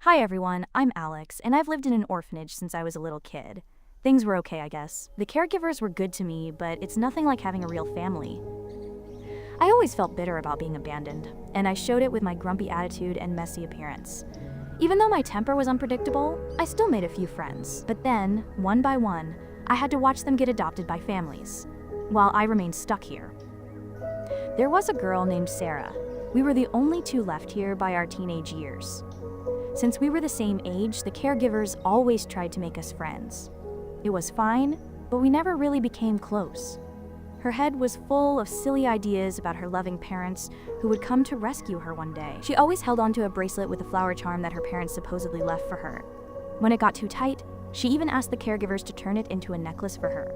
Hi everyone, I'm Alex, and I've lived in an orphanage since I was a little kid. Things were okay, I guess. The caregivers were good to me, but it's nothing like having a real family. I always felt bitter about being abandoned, and I showed it with my grumpy attitude and messy appearance. Even though my temper was unpredictable, I still made a few friends. But then, one by one, I had to watch them get adopted by families, while I remained stuck here. There was a girl named Sarah. We were the only two left here by our teenage years. Since we were the same age, the caregivers always tried to make us friends. It was fine, but we never really became close. Her head was full of silly ideas about her loving parents who would come to rescue her one day. She always held onto a bracelet with a flower charm that her parents supposedly left for her. When it got too tight, she even asked the caregivers to turn it into a necklace for her.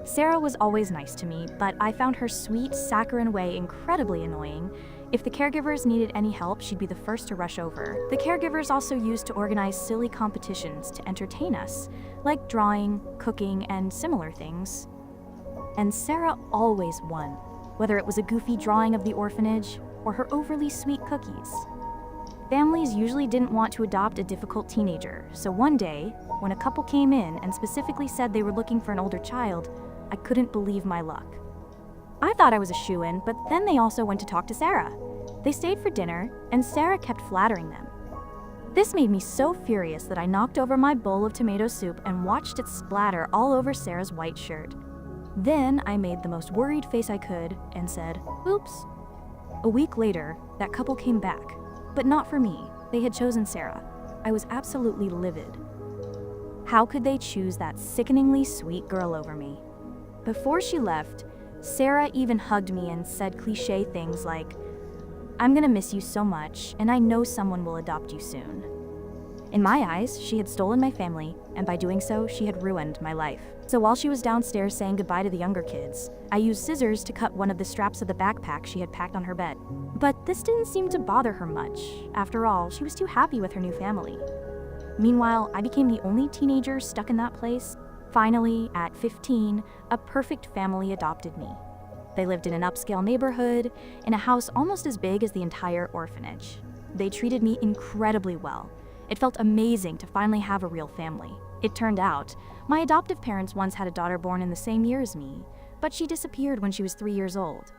Sarah was always nice to me, but I found her sweet, saccharine way incredibly annoying. If the caregivers needed any help, she'd be the first to rush over. The caregivers also used to organize silly competitions to entertain us, like drawing, cooking, and similar things. And Sarah always won, whether it was a goofy drawing of the orphanage or her overly sweet cookies. Families usually didn't want to adopt a difficult teenager, so one day, when a couple came in and specifically said they were looking for an older child, I couldn't believe my luck. I thought I was a shoo-in, but then they also went to talk to Sarah. They stayed for dinner, and Sarah kept flattering them. This made me so furious that I knocked over my bowl of tomato soup and watched it splatter all over Sarah's white shirt. Then I made the most worried face I could and said, "Oops." A week later, that couple came back, but not for me. They had chosen Sarah. I was absolutely livid. How could they choose that sickeningly sweet girl over me? Before she left, Sarah even hugged me and said cliché things like, "I'm gonna miss you so much, and I know someone will adopt you soon." In my eyes, she had stolen my family, and by doing so, she had ruined my life. So while she was downstairs saying goodbye to the younger kids, I used scissors to cut one of the straps of the backpack she had packed on her bed. But this didn't seem to bother her much. After all, she was too happy with her new family. Meanwhile, I became the only teenager stuck in that place. Finally, at 15, a perfect family adopted me. They lived in an upscale neighborhood, in a house almost as big as the entire orphanage. They treated me incredibly well. It felt amazing to finally have a real family. It turned out, my adoptive parents once had a daughter born in the same year as me, but she disappeared when she was 3 years old.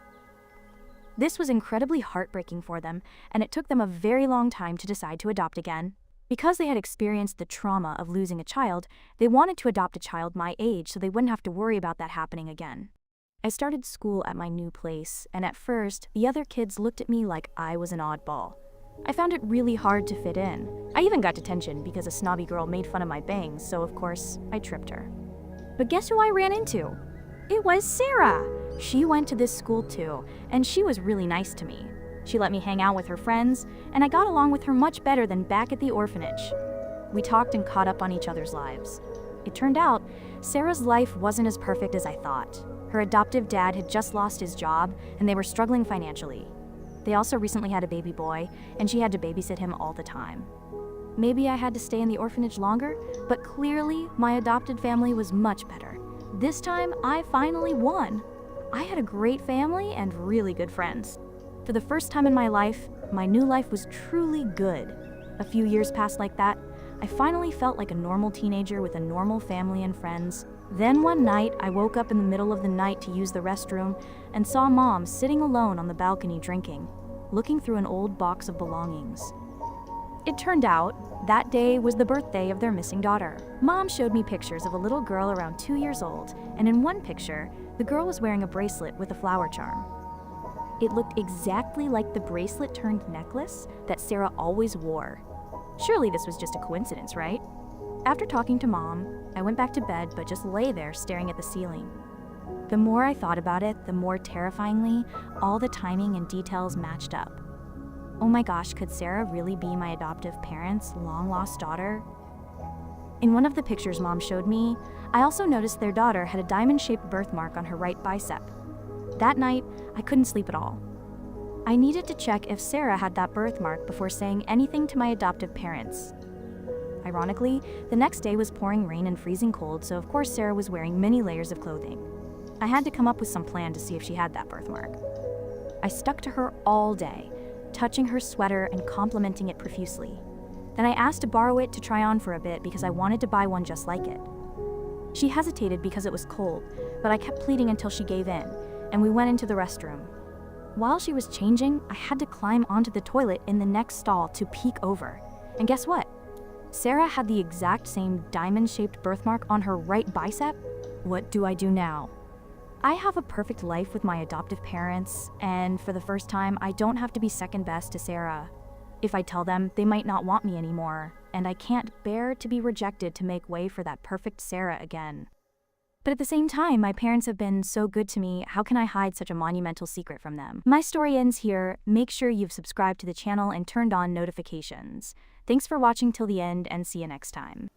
This was incredibly heartbreaking for them, and it took them a very long time to decide to adopt again. Because they had experienced the trauma of losing a child, they wanted to adopt a child my age so they wouldn't have to worry about that happening again. I started school at my new place, and at first, the other kids looked at me like I was an oddball. I found it really hard to fit in. I even got detention because a snobby girl made fun of my bangs, so of course, I tripped her. But guess who I ran into? It was Sarah! She went to this school too, and she was really nice to me. She let me hang out with her friends, and I got along with her much better than back at the orphanage. We talked and caught up on each other's lives. It turned out, Sarah's life wasn't as perfect as I thought. Her adoptive dad had just lost his job, and they were struggling financially. They also recently had a baby boy, and she had to babysit him all the time. Maybe I had to stay in the orphanage longer, but clearly my adopted family was much better. This time, I finally won. I had a great family and really good friends. For the first time in my life, my new life was truly good. A few years passed like that. I finally felt like a normal teenager with a normal family and friends. Then one night, I woke up in the middle of the night to use the restroom and saw Mom sitting alone on the balcony drinking, looking through an old box of belongings. It turned out, that day was the birthday of their missing daughter. Mom showed me pictures of a little girl around 2 years old, and in one picture, the girl was wearing a bracelet with a flower charm. It looked exactly like the bracelet-turned-necklace that Sarah always wore. Surely this was just a coincidence, right? After talking to Mom, I went back to bed but just lay there staring at the ceiling. The more I thought about it, the more terrifyingly, all the timing and details matched up. Oh my gosh, could Sarah really be my adoptive parents' long-lost daughter? In one of the pictures Mom showed me, I also noticed their daughter had a diamond-shaped birthmark on her right bicep. That night, I couldn't sleep at all. I needed to check if Sarah had that birthmark before saying anything to my adoptive parents. Ironically, the next day was pouring rain and freezing cold, so of course Sarah was wearing many layers of clothing. I had to come up with some plan to see if she had that birthmark. I stuck to her all day, touching her sweater and complimenting it profusely. Then I asked to borrow it to try on for a bit because I wanted to buy one just like it. She hesitated because it was cold, but I kept pleading until she gave in, and we went into the restroom. While she was changing, I had to climb onto the toilet in the next stall to peek over. And guess what? Sarah had the exact same diamond-shaped birthmark on her right bicep. What do I do now? I have a perfect life with my adoptive parents, and for the first time, I don't have to be second best to Sarah. If I tell them, they might not want me anymore, and I can't bear to be rejected to make way for that perfect Sarah again. But at the same time, my parents have been so good to me, how can I hide such a monumental secret from them? My story ends here. Make sure you've subscribed to the channel and turned on notifications. Thanks for watching till the end, and see you next time.